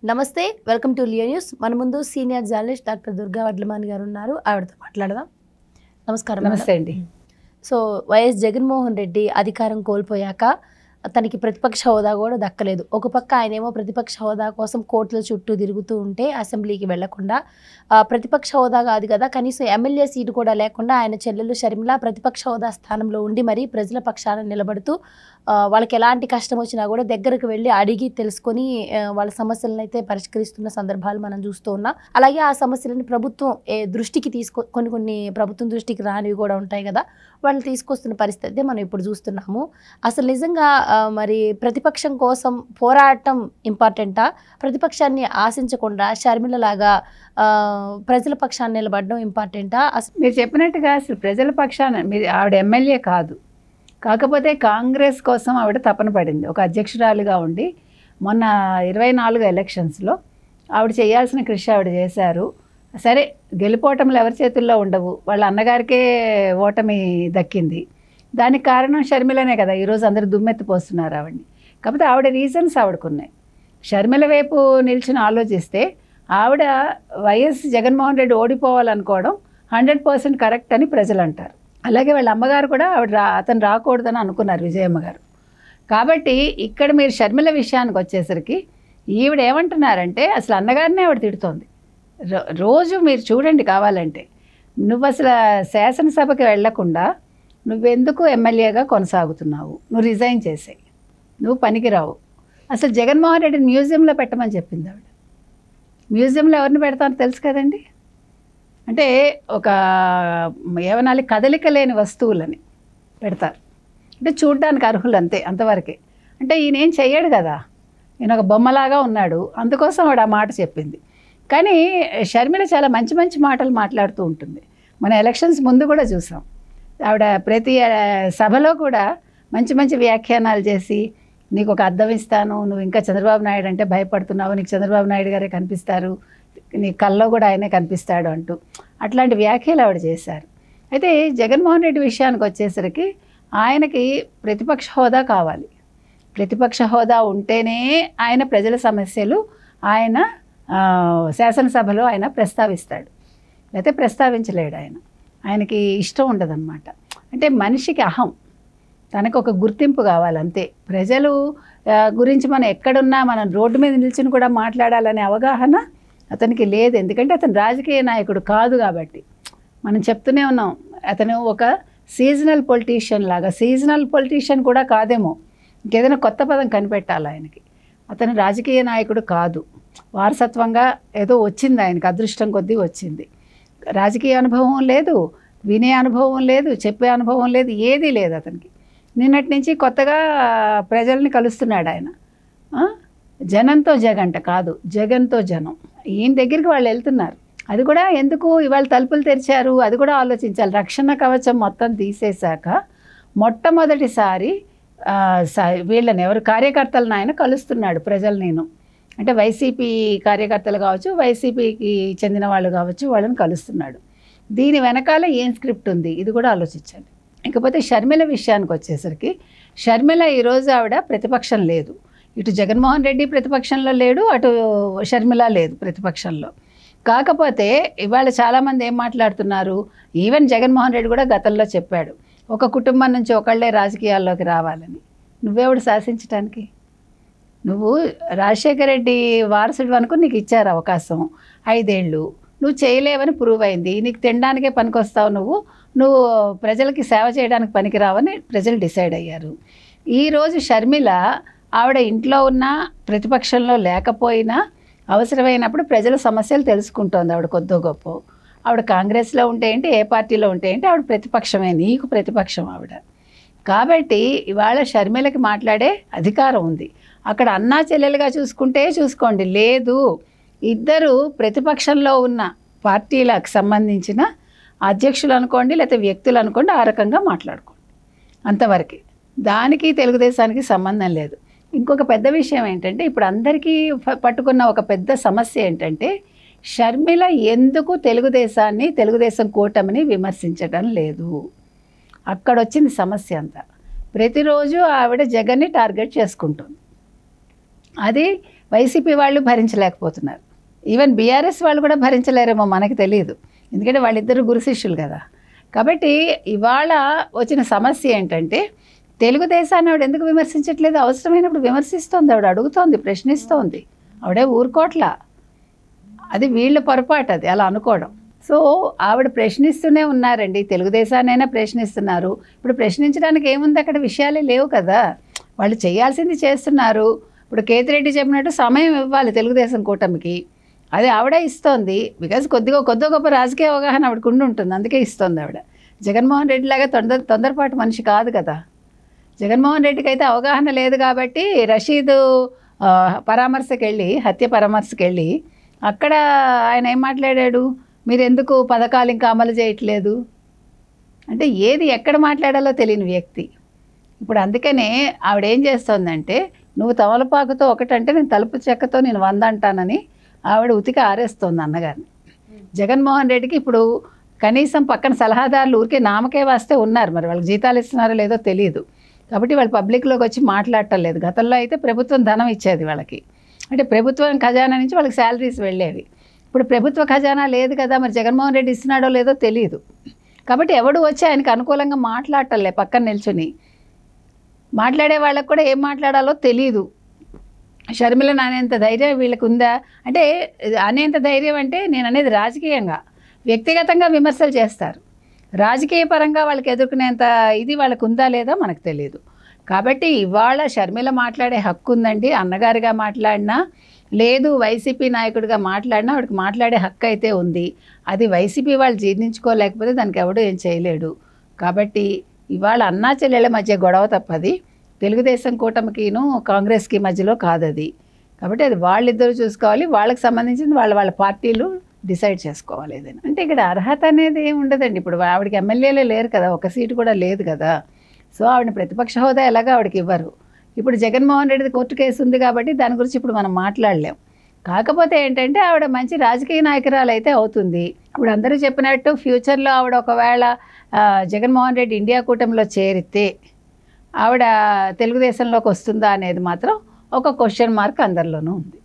నమస్తే, welcome to Leo news. మన ముందు senior journalist doctor Durga Vadlamani గారు ఉన్నారు. ఆవిడతో మాట్లాడదాం. నమస్కారం. నమస్తే అండి. సో వైఎస్ జగన్మోహన్ రెడ్డి అధికారం కోల్పోయాక తనకి ప్రతిపక్ష హోదా కూడా దక్కలేదు. ఒక పక్క ఆయనేమో ప్రతిపక్ష హోదా కోసం కోర్టుల చుట్టూ తిరుగుతూ ఉంటే అసెంబ్లీకి వెళ్లకుండా, ప్రతిపక్ష హోదా కాదు కదా కనీసం ఎమ్మెల్యే సీటు కూడా లేకుండా ఆయన చెల్లెలు షర్మిల ప్రతిపక్ష హోదా స్థానంలో ఉండి మరీ ప్రజల పక్షాన నిలబడుతూ వాళ్ళకి ఎలాంటి కష్టం వచ్చినా కూడా దగ్గరకు వెళ్ళి అడిగి తెలుసుకొని వాళ్ళ సమస్యలను అయితే పరిష్కరిస్తున్న సందర్భాలు మనం చూస్తూ ఉన్నాం. అలాగే ఆ సమస్యలను ప్రభుత్వం దృష్టికి కొన్ని ప్రభుత్వం దృష్టికి రానివి కూడా ఉంటాయి కదా, వాళ్ళు తీసుకొస్తున్న పరిస్థితి మనం ఇప్పుడు చూస్తున్నాము. అసలు నిజంగా మరి ప్రతిపక్షం కోసం పోరాటం ఇంపార్టెంటా, ప్రతిపక్షాన్ని ఆశించకుండా షర్మిల లాగా ప్రజల పక్షాన్ని నిలబడడం ఇంపార్టెంటా? అసలు మీరు చెప్పినట్టుగా అసలు ప్రజల పక్షాన మీరు ఆవిడ ఎమ్మెల్యే కాదు, కాకపోతే కాంగ్రెస్ కోసం ఆవిడ తపన పడింది. ఒక అధ్యక్షురాలుగా ఉండి మొన్న 24 ఎలక్షన్స్లో ఆవిడ చేయాల్సిన కృషి ఆవిడ చేశారు. సరే, గెలుపోవటంలో ఎవరి చేతుల్లో ఉండవు, వాళ్ళ అన్నగారికే ఓటమి దక్కింది. దానికి కారణం షర్మిలనే కదా ఈరోజు అందరూ దుమ్మెత్తిపోస్తున్నారు ఆవిడని. కాకపోతే ఆవిడ రీజన్స్ ఆవిడకున్నాయి. షర్మిల వైపు నిల్చుని ఆలోచిస్తే ఆవిడ వైఎస్ జగన్మోహన్ రెడ్డి ఓడిపోవాలనుకోవడం 100% కరెక్ట్ అని ప్రజలు అంటారు. అలాగే వాళ్ళ అమ్మగారు కూడా అతను రాకూడదని అనుకున్నారు, విజయమ్మ గారు. కాబట్టి ఇక్కడ మీరు షర్మిల విషయానికి వచ్చేసరికి ఈవిడ ఏమంటున్నారంటే అసలు అన్నగారినే ఆవిడ తిడుతోంది. రోజు మీరు చూడండి కావాలంటే, నువ్వు అసలు శాసనసభకి వెళ్లకుండా నువ్వెందుకు ఎమ్మెల్యేగా కొనసాగుతున్నావు, నువ్వు రిజైన్ చేసాయి, నువ్వు పనికిరావు. అసలు జగన్మోహన్ రెడ్డిని మ్యూజియంలో పెట్టమని చెప్పింది ఆవిడ. మ్యూజియంలో ఎవరిని పెడతారో తెలుసు కదండి. అంటే ఒక ఏమనాలి, కదలిక లేని వస్తువులని పెడతారు, అంటే చూడ్డానికి అర్హులు అంతే, అంతవరకే. అంటే ఈయన ఏం చెయ్యడు కదా, ఈయన ఒక బొమ్మలాగా ఉన్నాడు, అందుకోసం ఆవిడ ఆ మాట చెప్పింది. కానీ షర్మిల చాలా మంచి మంచి మాటలు మాట్లాడుతూ ఉంటుంది. మన ఎలక్షన్స్ ముందు కూడా చూసాం, ఆవిడ ప్రతి సభలో కూడా మంచి మంచి వ్యాఖ్యానాలు చేసి, నీకు ఒక అద్దం ఇస్తాను, నువ్వు ఇంకా చంద్రబాబు నాయుడు అంటే భయపడుతున్నావు, నీకు చంద్రబాబు నాయుడు గారే కనిపిస్తారు, నీ కల్లో కూడా ఆయనే కనిపిస్తాడు అంటూ అట్లాంటి వ్యాఖ్యలు ఆవిడ చేశారు. అయితే జగన్మోహన్ రెడ్డి విషయానికి వచ్చేసరికి ఆయనకి ప్రతిపక్ష హోదా కావాలి. ప్రతిపక్ష హోదా ఉంటేనే ఆయన ప్రజల సమస్యలు ఆయన శాసనసభలో ఆయన ప్రస్తావిస్తాడు, లేకపోతే ప్రస్తావించలేడు. ఆయనకి ఇష్టం ఉండదన్నమాట. అంటే మనిషికి అహం, తనకు ఒక గుర్తింపు కావాలంతే. ప్రజలు గురించి మనం ఎక్కడున్నా మనం రోడ్డు మీద నిల్చుని కూడా మాట్లాడాలనే అవగాహన అతనికి లేదు. ఎందుకంటే అతను రాజకీయ నాయకుడు కాదు కాబట్టి. మనం చెప్తూనే ఉన్నాం, అతను ఒక సీజనల్ పొలిటీషియన్ లాగా. సీజనల్ పొలిటీషియన్ కూడా కాదేమో, ఇంకేదైనా కొత్త పదం కనిపెట్టాలి ఆయనకి. అతను రాజకీయ నాయకుడు కాదు, వారసత్వంగా ఏదో వచ్చింది ఆయనకి, అదృష్టం కొద్దీ వచ్చింది. రాజకీయ అనుభవం లేదు, వినే అనుభవం లేదు, చెప్పే అనుభవం లేదు, ఏదీ లేదు అతనికి. నిన్నటి నుంచి కొత్తగా ప్రజల్ని కలుస్తున్నాడు ఆయన. జనంతో జగంట కాదు, జగన్తో జనం. ఈయన దగ్గరికి వాళ్ళు వెళ్తున్నారు. అది కూడా ఎందుకు ఇవాళ తలుపులు తెరిచారు, అది కూడా ఆలోచించాలి. రక్షణ కవచం మొత్తం తీసేశాక మొట్టమొదటిసారి వీళ్ళని ఎవరు కార్యకర్తలను ఆయన కలుస్తున్నాడు ప్రజలు. నేను అంటే వైసీపీ కార్యకర్తలు కావచ్చు, వైసీపీకి చెందిన వాళ్ళు కావచ్చు, వాళ్ళని కలుస్తున్నాడు. దీని వెనకాల ఏం స్క్రిప్ట్ ఉంది, ఇది కూడా ఆలోచించాలి. ఇకపోతే షర్మిల విషయానికి వచ్చేసరికి, షర్మిల ఈరోజు ఆవిడ ప్రతిపక్షం లేదు. ఇటు జగన్మోహన్ రెడ్డి ప్రతిపక్షంలో లేడు, అటు షర్మిల లేదు ప్రతిపక్షంలో. కాకపోతే ఇవాళ చాలామంది ఏం మాట్లాడుతున్నారు, ఈవెన్ జగన్మోహన్ రెడ్డి కూడా గతంలో చెప్పాడు, ఒక కుటుంబం నుంచి ఒకళ్ళే రాజకీయాల్లోకి రావాలని. నువ్వెవడు శాసించడానికి? నువ్వు రాజశేఖర రెడ్డి వారసుడు అనుకో, నీకు ఇచ్చారు అవకాశం 5 ఏళ్ళు, నువ్వు చేయలేవని ప్రూవ్ అయింది. నీకు తినడానికే పనికొస్తావు, నువ్వు ప్రజలకి సేవ చేయడానికి పనికిరావని ప్రజలు డిసైడ్ అయ్యారు. ఈరోజు షర్మిల ఆవిడ ఇంట్లో ఉన్న ప్రతిపక్షంలో లేకపోయినా అవసరమైనప్పుడు ప్రజల సమస్యలు తెలుసుకుంటోంది ఆవిడ కొద్దో గొప్ప. ఆవిడ కాంగ్రెస్లో ఉంటే ఏంటి, ఏ పార్టీలో ఉంటే ఏంటి, ఆవిడ ప్రతిపక్షమే, నీకు ప్రతిపక్షం ఆవిడ. కాబట్టి ఇవాళ షర్మిలకి మాట్లాడే అధికారం ఉంది. అక్కడ అన్నా చెల్లెలుగా చూసుకోండి, లేదు, ఇద్దరు ప్రతిపక్షంలో ఉన్న పార్టీలకు సంబంధించిన అధ్యక్షులు అనుకోండి, లేకపోతే వ్యక్తులు అనుకోండి, ఆ రకంగా మాట్లాడుకోండి, అంతవరకు. దానికి తెలుగుదేశానికి సంబంధం లేదు. ఇంకొక పెద్ద విషయం ఏంటంటే, ఇప్పుడు అందరికీ పట్టుకున్న ఒక పెద్ద సమస్య ఏంటంటే, షర్మిల ఎందుకు తెలుగుదేశాన్ని, తెలుగుదేశం కూటమిని విమర్శించడం లేదు. అక్కడ వచ్చింది సమస్య అంతా. ప్రతిరోజు ఆవిడ జగన్ని టార్గెట్ చేసుకుంటుంది. అది వైసీపీ వాళ్ళు భరించలేకపోతున్నారు. ఈవెన్ బీఆర్ఎస్ వాళ్ళు కూడా భరించలేరేమో మనకి తెలియదు, ఎందుకంటే వాళ్ళిద్దరు గురు శిష్యులు కదా. కాబట్టి ఇవాళ వచ్చిన సమస్య ఏంటంటే తెలుగుదేశాన్ని ఆవిడ ఎందుకు విమర్శించట్లేదు? అవసరమైనప్పుడు విమర్శిస్తోంది, ఆవిడ అడుగుతోంది, ప్రశ్నిస్తోంది, ఆవిడే ఊరుకోట్ల. అది వీళ్ళ పొరపాటు, అది అలా అనుకోవడం. సో ఆవిడ ప్రశ్నిస్తూనే ఉన్నారండి, తెలుగుదేశాన్నైనా ప్రశ్నిస్తున్నారు. ఇప్పుడు ప్రశ్నించడానికి ఏముంది, అక్కడ విషయాలే లేవు కదా, వాళ్ళు చేయాల్సింది చేస్తున్నారు. ఇప్పుడు కేతిరెడ్డి చెప్పినట్టు సమయం ఇవ్వాలి తెలుగుదేశం కూటమికి, అది ఆవిడ ఇస్తోంది. బికాజ్ కొద్ది గొప్ప రాజకీయ అవగాహన ఆవిడకు ఉంటుంది, అందుకే ఇస్తోంది ఆవిడ. జగన్మోహన్ రెడ్డి లాగా తొందరపాటు మనిషి కాదు కదా. జగన్మోహన్ రెడ్డికి అయితే అవగాహన లేదు కాబట్టి రషీద్ హత్య పరామర్శకి వెళ్ళి అక్కడ ఆయన ఏం మాట్లాడాడు, మీరు ఎందుకు పథకాలు ఇంకా అమలు చేయట్లేదు అంటే ఏది ఎక్కడ మాట్లాడాలో తెలియని వ్యక్తి. ఇప్పుడు అందుకనే ఆవిడ ఏం చేస్తోందంటే, నువ్వు తమలపాకుతో ఒకటంటే నేను తలుపు చెక్కతో నేను 100 అంటానని ఆవిడ ఉతికి ఆరేస్తోంది అన్నగారిని. జగన్మోహన్ రెడ్డికి ఇప్పుడు కనీసం పక్కన సలహాదారులు ఊరికే నామకే వాస్తే ఉన్నారు, మరి వాళ్ళకి జీతాలు ఇస్తున్నారో లేదో తెలియదు. కాబట్టి వాళ్ళు పబ్లిక్లోకి వచ్చి మాట్లాడటం లేదు. గతంలో అయితే ప్రభుత్వం ధనం ఇచ్చేది వాళ్ళకి, అంటే ప్రభుత్వం ఖజానా నుంచి వాళ్ళకి శాలరీస్ వెళ్ళేవి. ఇప్పుడు ప్రభుత్వ ఖజానా లేదు కదా, మరి జగన్మోహన్ రెడ్డి ఇస్తున్నాడో లేదో తెలియదు. కాబట్టి ఎవడు వచ్చి ఆయనకు అనుకూలంగా మాట్లాడటంలే, పక్కన నిల్చుని మాట్లాడే వాళ్ళకు కూడా ఏం మాట్లాడాలో తెలియదు. షర్మిలను అనేంత ధైర్యం వీళ్ళకి ఉందా అంటే, అనేంత ధైర్యం అంటే నేను అనేది రాజకీయంగా, వ్యక్తిగతంగా విమర్శలు చేస్తారు, రాజకీయ పరంగా వాళ్ళకి ఎదుర్కొనేంత ఇది వాళ్ళకు ఉందా లేదా మనకు తెలియదు. కాబట్టి ఇవాళ షర్మిల మాట్లాడే హక్కు ఉందండి, అన్నగారిగా మాట్లాడినా లేదు వైసీపీ నాయకుడిగా మాట్లాడినా ఆవిడకి మాట్లాడే హక్కు అయితే ఉంది. అది వైసీపీ వాళ్ళు జీర్ణించుకోలేకపోతే దానికి ఎవడూ ఏం చేయలేడు. కాబట్టి ఇవాళ అన్నా చెల్లెళ్ళ మధ్య గొడవ తప్పది తెలుగుదేశం కూటమికిను కాంగ్రెస్కి మధ్యలో కాదది. కాబట్టి అది వాళ్ళిద్దరూ చూసుకోవాలి, వాళ్ళకి సంబంధించింది వాళ్ళ పార్టీలు డిసైడ్ చేసుకోవాలి ఏదైనా. అంటే ఇక్కడ అర్హత అనేది ఏమి ఉండదండి. ఇప్పుడు ఆవిడకి ఎమ్మెల్యేలే లేరు కదా, ఒక సీటు కూడా లేదు కదా. సో ఆవిడని ప్రతిపక్ష హోదా ఎలాగా ఆవిడకి ఇవ్వరు. ఇప్పుడు జగన్మోహన్ రెడ్డి కోర్టు కేసు ఉంది కాబట్టి దాని గురించి ఇప్పుడు మనం మాట్లాడలేం. కాకపోతే ఏంటంటే ఆవిడ మంచి రాజకీయ నాయకురాలు అయితే అవుతుంది. ఇప్పుడు అందరూ చెప్పినట్టు ఫ్యూచర్లో ఆవిడ ఒకవేళ జగన్మోహన్ రెడ్డి ఇండియా కూటమిలో చేరితే ఆవిడ తెలుగుదేశంలోకి వస్తుందా అనేది మాత్రం ఒక క్వశ్చన్ మార్క్ అందరిలోనూ ఉంది.